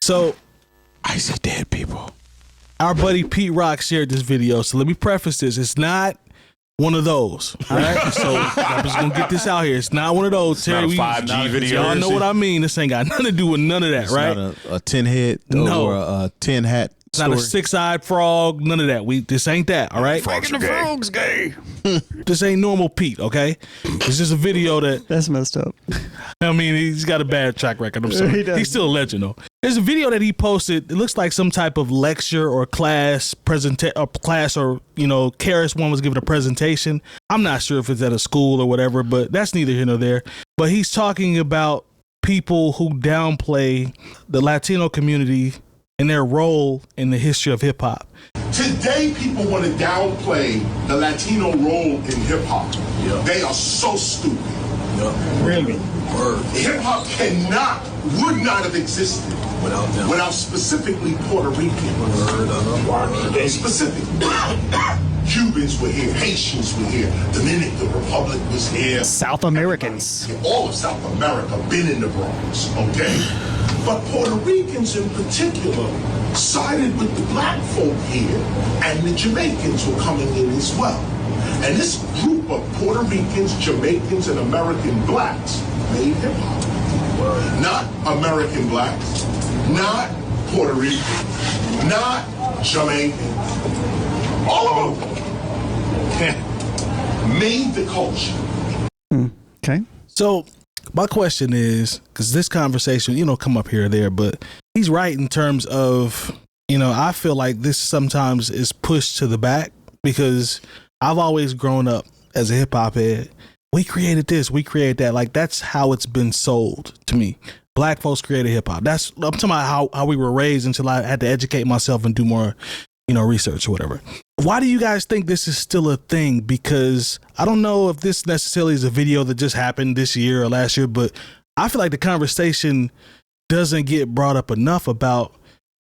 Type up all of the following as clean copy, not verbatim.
So I see dead people. our buddy Pete Rock shared this video. So let me preface this. It's not one of those. All right. So I'm just going to get this out here. It's not one of those. It's not a 5G video. Y'all know what I mean. This ain't got nothing to do with none of that, It's right? not a tin head or a tin hat. It's not a six-eyed frog. None of that. This ain't that. All right. Making the frogs gay. This ain't normal Pete. Okay. It's just a video That's messed up. I mean, he's got a bad track record. I'm sorry. He's still a legend, though. There's a video that he posted. It looks like some type of lecture or class or KRS One was giving a presentation. I'm not sure if it's at a school or whatever, but that's neither here nor there. But he's talking about people who downplay the Latino community and their role in the history of hip hop. Today, people want to downplay the Latino role in hip hop. Yeah. They are so stupid. Yeah. Really? Hip hop would not have existed without specifically Puerto Rican. Specifically. Cubans were here, Haitians were here, Dominican Republic was here. South Americans. All of South America been in the Bronx, okay? But Puerto Ricans in particular sided with the black folk here, and the Jamaicans were coming in as well. And this group of Puerto Ricans, Jamaicans, and American blacks made hip hop. Not American blacks, not Puerto Rican, not Jamaican. All of them made the culture. Okay. So my question is, because this conversation, come up here or there, but he's right in terms of, I feel like this sometimes is pushed to the back because I've always grown up as a hip hop head. We created this, we created that. Like, that's how it's been sold to me. Black folks created hip hop. I'm talking about how we were raised until I had to educate myself and do more, research or whatever. Why do you guys think this is still a thing? Because I don't know if this necessarily is a video that just happened this year or last year, but I feel like the conversation doesn't get brought up enough about,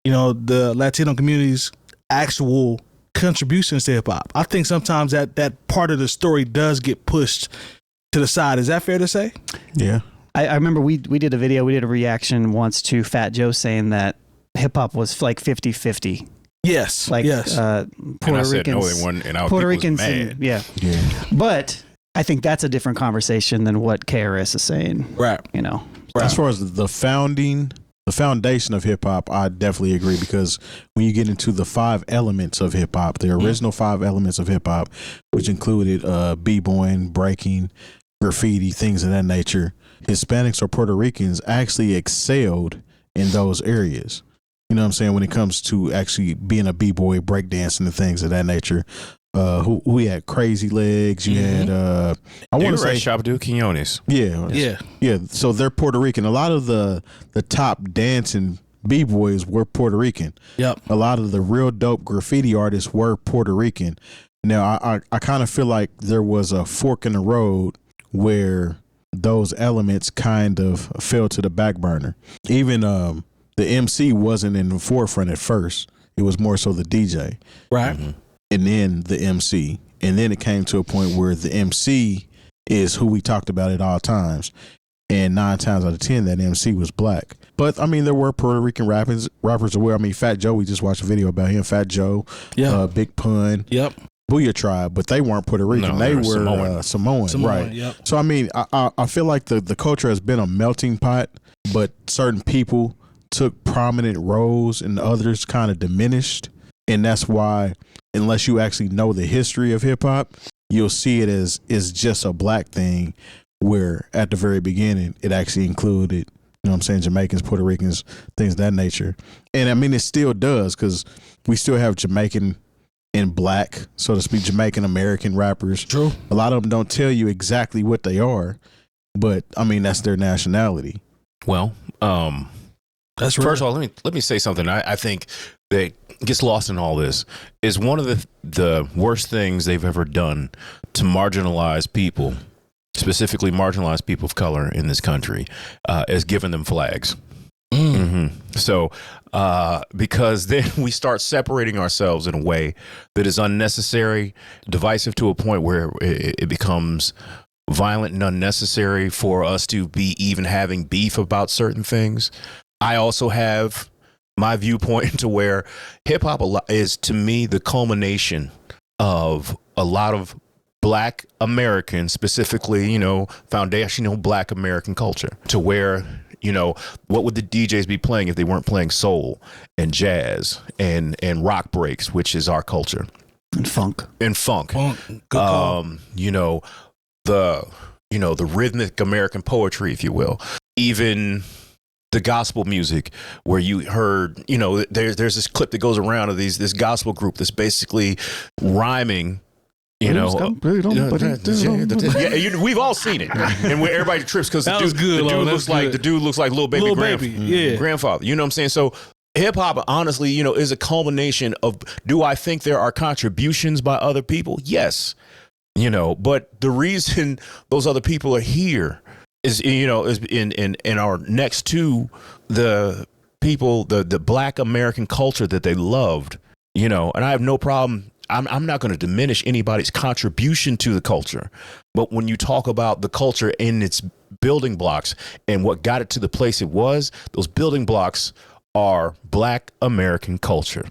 the Latino community's actual contributions to hip hop. I think sometimes that part of the story does get pushed to the side. Is that fair to say? Yeah. I remember we did a video, we did a reaction once to Fat Joe saying that hip hop was like 50-50. Yes. Yes. Puerto Ricans. No, they weren't, and our Puerto people was Ricans. mad. Yeah. But I think that's a different conversation than what KRS is saying. Right. Right. As far as the foundation of hip hop, I definitely agree, because when you get into the 5 elements of hip hop, the original 5 elements of hip hop, which included b-boying, breaking, graffiti, things of that nature, Hispanics or Puerto Ricans actually excelled in those areas. You know what I'm saying? When it comes to actually being a b-boy, breakdancing, and things of that nature. We had Crazy Legs. You had I want to say 𝐏𝐄𝐃𝐒. Yeah. So they're Puerto Rican. A lot of the top dancing b-boys were Puerto Rican. Yep. A lot of the real dope graffiti artists were Puerto Rican. Now I kind of feel like there was a fork in the road where those elements kind of fell to the back burner. Even the MC wasn't in the forefront at first. It was more so the DJ. Right. Mm-hmm. And then the MC. And then it came to a point where the MC is who we talked about at all times. And 9 times out of 10, that MC was black. But, I mean, there were Puerto Rican rappers as well. I mean, Fat Joe, we just watched a video about him. Fat Joe, Big Pun, Booyah Tribe, but they weren't Puerto Rican. No, they were Samoan, right? Yep. So, I mean, I feel like the culture has been a melting pot, but certain people took prominent roles and others kind of diminished. And that's why, unless you actually know the history of hip hop, you'll see it as just a black thing, where at the very beginning it actually included, Jamaicans, Puerto Ricans, things of that nature. And I mean, it still does, because we still have Jamaican and black, so to speak, Jamaican American rappers. True. A lot of them don't tell you exactly what they are, but I mean, that's their nationality. Well, that's first of all, let me say something. I think that gets lost in all this is one of the worst things they've ever done to marginalize people, specifically marginalized people of color in this country, is giving them flags. So because then we start separating ourselves in a way that is unnecessary, divisive, to a point where it becomes violent and unnecessary for us to be even having beef about certain things. I also have my viewpoint to where hip hop is, to me, the culmination of a lot of Black American, specifically, you know, foundational Black American culture, to where, you know, what would the DJs be playing if they weren't playing soul and jazz and rock breaks, which is our culture, and funk. Good call. You know, the rhythmic American poetry, if you will, even the gospel music, where you heard, you know, there's this clip that goes around of this gospel group that's basically rhyming. You know, we've all seen it, and where everybody trips because the dude looks like little baby grandfather. You know what I'm saying? So hip hop, honestly, you know, is a culmination of. Do I think there are contributions by other people? Yes, you know, but the reason those other people are here is, you know, is in our next to the people, the Black American culture that they loved. You know, and I have no problem. I'm not going to diminish anybody's contribution to the culture. But when you talk about the culture in its building blocks and what got it to the place it was, those building blocks are Black American culture.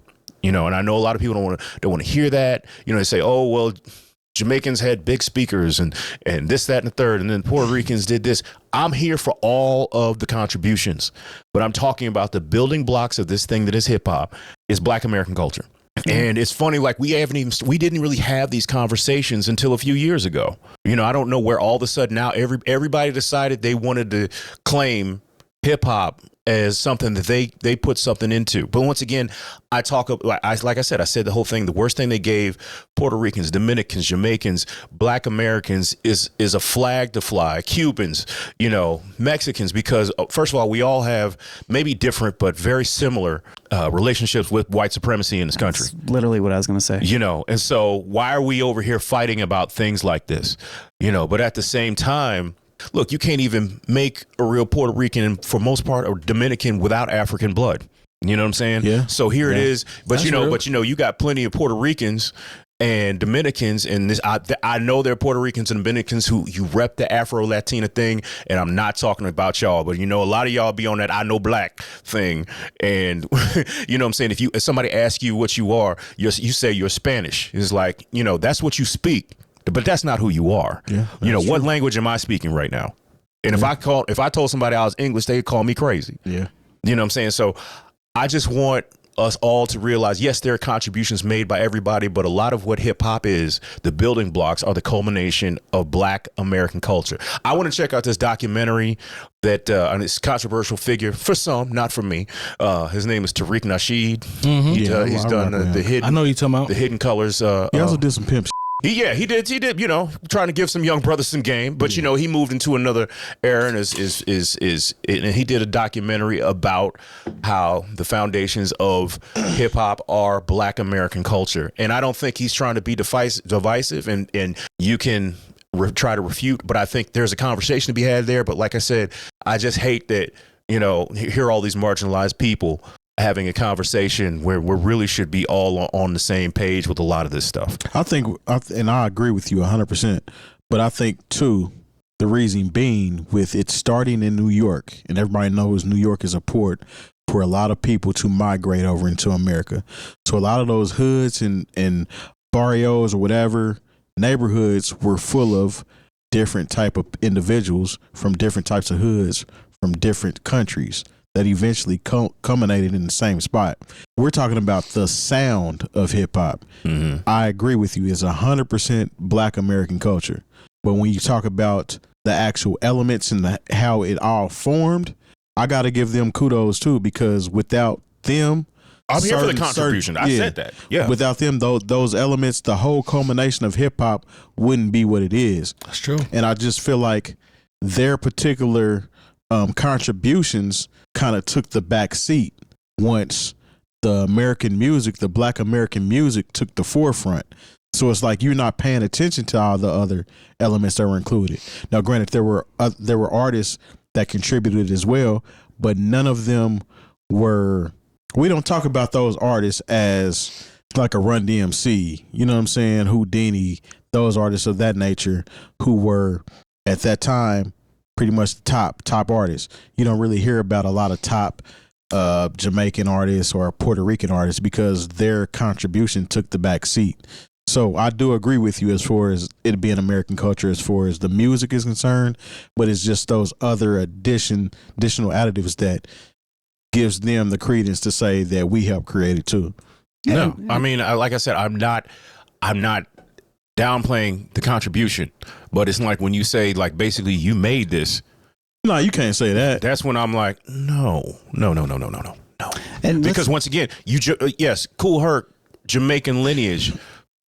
You know, and I know a lot of people don't want to hear that. You know, they say, oh, well, Jamaicans had big speakers and this, that, and the third. And then Puerto Ricans did this. I'm here for all of the contributions. But I'm talking about the building blocks of this thing that is hip hop is Black American culture. And it's funny, like we didn't really have these conversations until a few years ago. You know, I don't know where all of a sudden now everybody decided they wanted to claim hip hop as something that they put something into. But once again, I said the whole thing. The worst thing they gave Puerto Ricans, Dominicans, Jamaicans, Black Americans is a flag to fly. Cubans, you know, Mexicans, because first of all, we all have maybe different but very similar relationships with white supremacy in this country. That's literally what I was going to say. You know, and so why are we over here fighting about things like this? You know, but at the same time, look, you can't even make a real Puerto Rican, for most part, or Dominican without African blood. You know what I'm saying? Yeah. So here it is. But That's real. you got plenty of Puerto Ricans and Dominicans, and this I know there are Puerto Ricans and Dominicans who you rep the Afro Latina thing, and I'm not talking about y'all, but you know, a lot of y'all be on that I know black thing, and you know what I'm saying? If somebody asks you what you are, you say you're Spanish. It's like, you know, that's what you speak. But that's not who you are. Yeah, you know, what language am I speaking right now? And if I told somebody I was English, they'd call me crazy. Yeah. You know what I'm saying? So I just want us all to realize, yes, there are contributions made by everybody, but a lot of what hip hop is, the building blocks are the culmination of Black American culture. I want to check out this documentary that this controversial figure for some, not for me. His name is Tariq Nasheed. Mm-hmm. He's done the hidden. I know you're talking about the Hidden Colors. He also did some pimp. He did, you know, trying to give some young brothers some game, but you know, he moved into another era and and he did a documentary about how the foundations of hip hop are Black American culture. And I don't think he's trying to be divisive and you can try to refute, but I think there's a conversation to be had there. But like I said, I just hate that, you know, hear all these marginalized people having a conversation where we really should be all on the same page with a lot of this stuff. I think, and I agree with you 100%, but I think too, the reason being with it starting in New York, and everybody knows New York is a port for a lot of people to migrate over into America. So a lot of those hoods and barrios or whatever neighborhoods were full of different type of individuals from different types of hoods from different countries that eventually culminated in the same spot. We're talking about the sound of hip hop. Mm-hmm. I agree with you. It's 100% Black American culture. But when you talk about the actual elements and how it all formed, I got to give them kudos too, because without them, I'm here for the contribution. I said that. Yeah. Without them, those elements, the whole culmination of hip hop wouldn't be what it is. That's true. And I just feel like their particular contributions kind of took the back seat once the American music, the Black American music, took the forefront. So it's like you're not paying attention to all the other elements that were included. Now, granted, there were artists that contributed as well, but none of them were. We don't talk about those artists as like a Run DMC, you know what I'm saying? Houdini, those artists of that nature who were at that time pretty much the top artists. You don't really hear about a lot of top Jamaican artists or Puerto Rican artists because their contribution took the back seat. So I do agree with you as far as it being American culture as far as the music is concerned, but it's just those other additional additives that gives them the credence to say that we helped create it too. No, I mean, like I said, I'm not downplaying the contribution, but it's like when you say like basically you made this. No, you can't say that. That's when I'm like, no. And Because once again, yes, 𝐀𝐄𝐄, Jamaican lineage,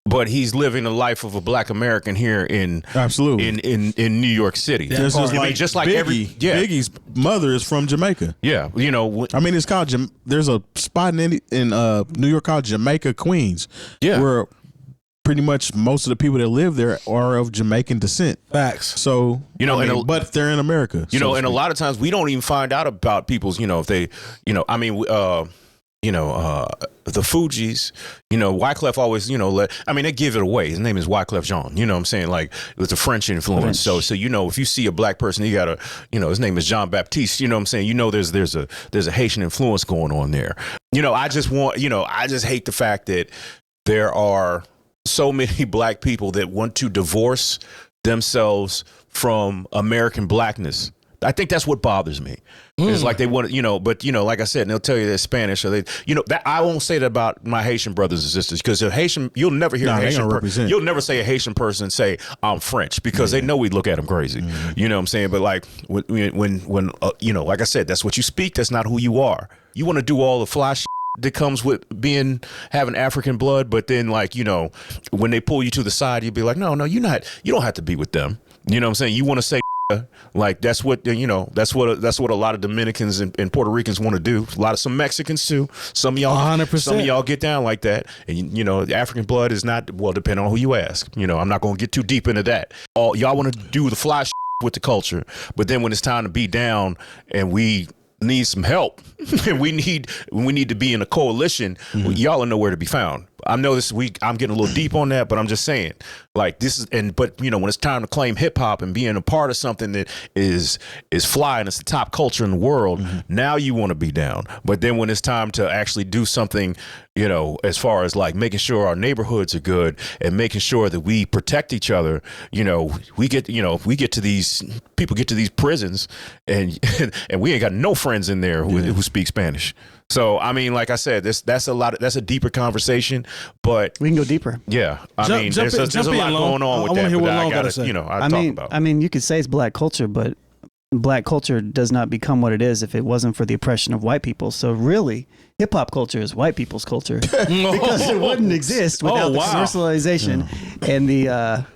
but he's living the life of a Black American here in Absolutely in New York City. This is like just like Biggie. Biggie's mother is from Jamaica. Yeah, you know. I mean, it's called. There's a spot in New York called Jamaica, Queens. Yeah, where pretty much most of the people that live there are of Jamaican descent. Facts. So you know, but they're in America. You know, and a lot of times we don't even find out about people's. You know, if they, you know, I mean, the Fugees, you know, 𝐀𝐻𝐿 always, you know, they give it away. His name is 𝐻𝐻𝐿, you know what I'm saying? Like, it's a French influence. So, you know, if you see a Black person, you got his name is Jean Baptiste, you know what I'm saying? You know, there's a Haitian influence going on there. You know, I just hate the fact that there are so many Black people that want to divorce themselves from American Blackness. I think that's what bothers me. It's like they want to, you know, but, you know, like I said, and they'll tell you they're Spanish or they, you know, that I won't say that about my Haitian brothers and sisters because a Haitian, you'll never hear a Haitian person. You'll never say a Haitian person say I'm French because they know we look at them crazy. You know what I'm saying? But like when you know, like I said, that's what you speak. That's not who you are. You want to do all the fly shit that comes with having African blood, but then like, you know, when they pull you to the side, you'll be like, no, you don't have to be with them. You know what I'm saying? You want to say like that's what, you know, that's what a lot of Dominicans and Puerto Ricans want to do. Some Mexicans too. Some of y'all 100%. Some of y'all get down like that. And you know, African blood is not, well, depending on who you ask. You know, I'm not going to get too deep into that. Y'all want to do the fly with the culture, but then when it's time to be down and we need some help and we need to be in a coalition, y'all are nowhere to be found. I know this week I'm getting a little deep on that, but I'm just saying, like, this is, but you know, when it's time to claim hip hop and being a part of something that is fly and it's the top culture in the world, now you want to be down. But then when it's time to actually do something, you know, as far as like making sure our neighborhoods are good and making sure that we protect each other, you know, we get to these prisons and we ain't got no friends in there who speak Spanish. So I mean, like I said, that's a deeper conversation, but we can go deeper. Yeah, I mean, there's a lot going on with that. I want to hear what Long got to say. You know, I mean, you could say it's Black culture, but Black culture does not become what it is if it wasn't for the oppression of white people. So really, hip hop culture is white people's culture because it wouldn't exist without the commercialization and the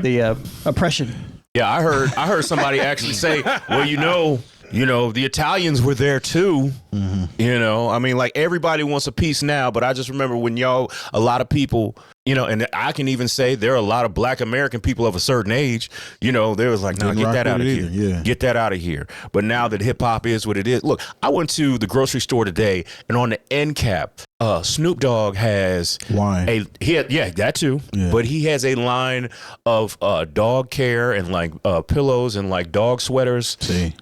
the oppression. Yeah, I heard somebody actually say, well, you know, the Italians were there too. You know, I mean, like everybody wants a piece now, but I just remember when a lot of people, you know, and I can even say there are a lot of Black American people of a certain age, you know, there was like, no, get that out of here. Yeah. Get that out of here. But now that hip hop is what it is, look, I went to the grocery store today and on the end cap, Snoop Dogg has wine. That too. Yeah. But he has a line of dog care and like pillows and like dog sweaters. See.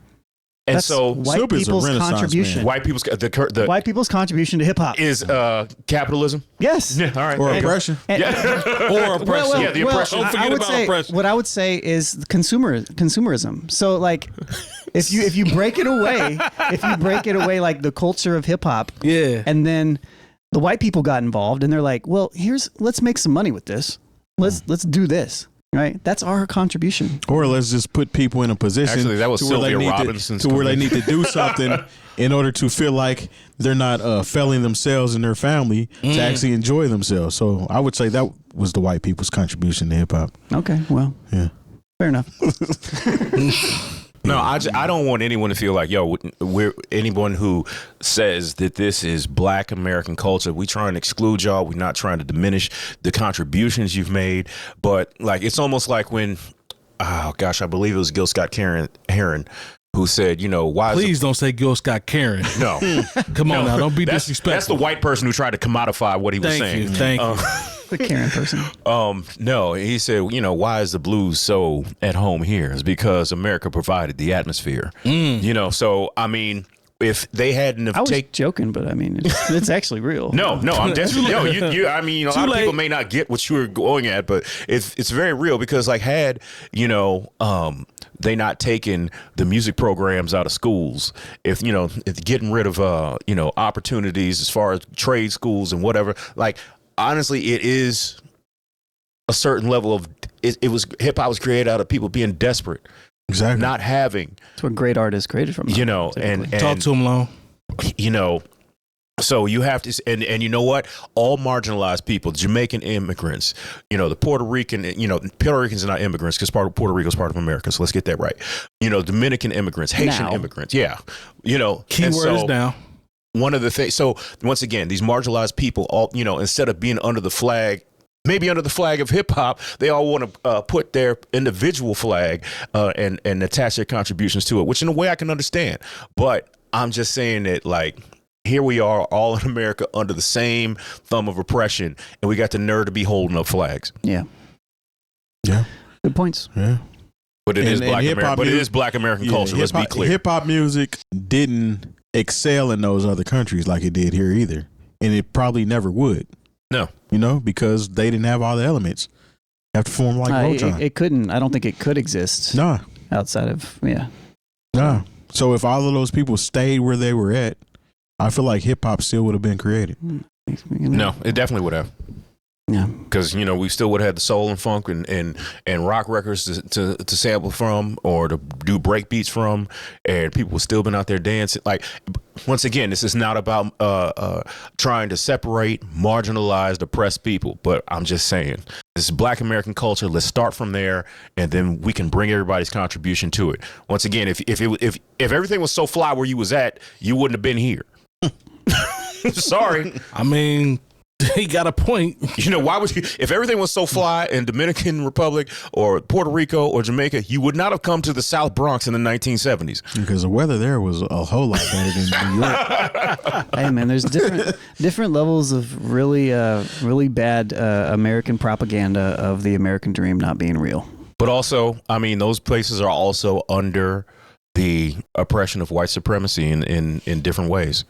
And that's so white people's contribution. White people's contribution to hip hop is capitalism. Yes. Yeah, all right. Or oppression. Or oppression. The oppression. Don't forget about oppression. What I would say is consumerism. So like, if you break it away, like the culture of hip hop, and then the white people got involved, and they're like, well, let's make some money with this. Let's do this. Right, that's our contribution. Or let's just put people in a position actually, that was Sylvia Robinson's where they need to do something in order to feel like they're not failing themselves and their family to actually enjoy themselves. So I would say that was the white people's contribution to hip hop. Okay, well, yeah, fair enough. No, I don't want anyone to feel like, we're anyone who says that this is Black American culture. We trying to exclude y'all. We're not trying to diminish the contributions you've made. But like, it's almost like when, I believe it was Gil Scott-Heron who said, you know, why? Please don't say Gil Scott-Heron. No, come on now, don't be disrespectful. That's the white person who tried to commodify what he was saying. Thank you. The Karen person. No, he said, you know, why is the blues so at home here? It's because America provided the atmosphere. You know, so I mean, if they hadn't I have was taken. joking, but I mean, it's actually real. No, I'm definitely no. I mean, a lot of late. people may not get what you were going at, but it's very real because like had they not taken the music programs out of schools, if getting rid of opportunities as far as trade schools and whatever, like honestly, it is a certain level of it was hip hop was created out of people being desperate, Exactly. not having, That's what great art is created from. and Talk to him, Long. So you have to, and you know what? All marginalized people, Jamaican immigrants, the Puerto Rican, Puerto Ricans are not immigrants because Puerto Rico is part of America. So let's get that right. Dominican immigrants, Haitian immigrants. Yeah. Keywords now. One of the things, so once again, these marginalized people all, instead of being under the flag, maybe under the flag of hip hop, they all want to put their individual flag and attach their contributions to it, which in a way I can understand. But I'm just saying that like, here we are all in America under the same thumb of oppression, and we got the nerve to be holding up flags. Yeah. Yeah. Good points. Yeah. But it is black hip-hop American. But it music- is black American culture. Let's be clear. Hip hop music didn't excel in those other countries like it did here either, and it probably never would. No. Because they didn't have all the elements. You have to form like Motown. It couldn't. I don't think it could exist. Nah. Outside of Nah. So if all of those people stayed where they were at, I feel like hip hop still would have been created. No, it definitely would have. Yeah. Because we still would have had the soul and funk and rock records to sample from or to do break beats from, and people would still been out there dancing. Like, once again, this is not about trying to separate marginalized, oppressed people, but I'm just saying this is black American culture. Let's start from there, and then we can bring everybody's contribution to it. Once again, if everything was so fly where you was at, you wouldn't have been here. Sorry. I mean, he got a point. Why would you, if everything was so fly in Dominican Republic or Puerto Rico or Jamaica, you would not have come to the South Bronx in the 1970s. Because the weather there was a whole lot better than New York. Hey man, there's different levels of really bad American propaganda of the American dream not being real. But also, I mean, those places are also under the oppression of white supremacy in different ways.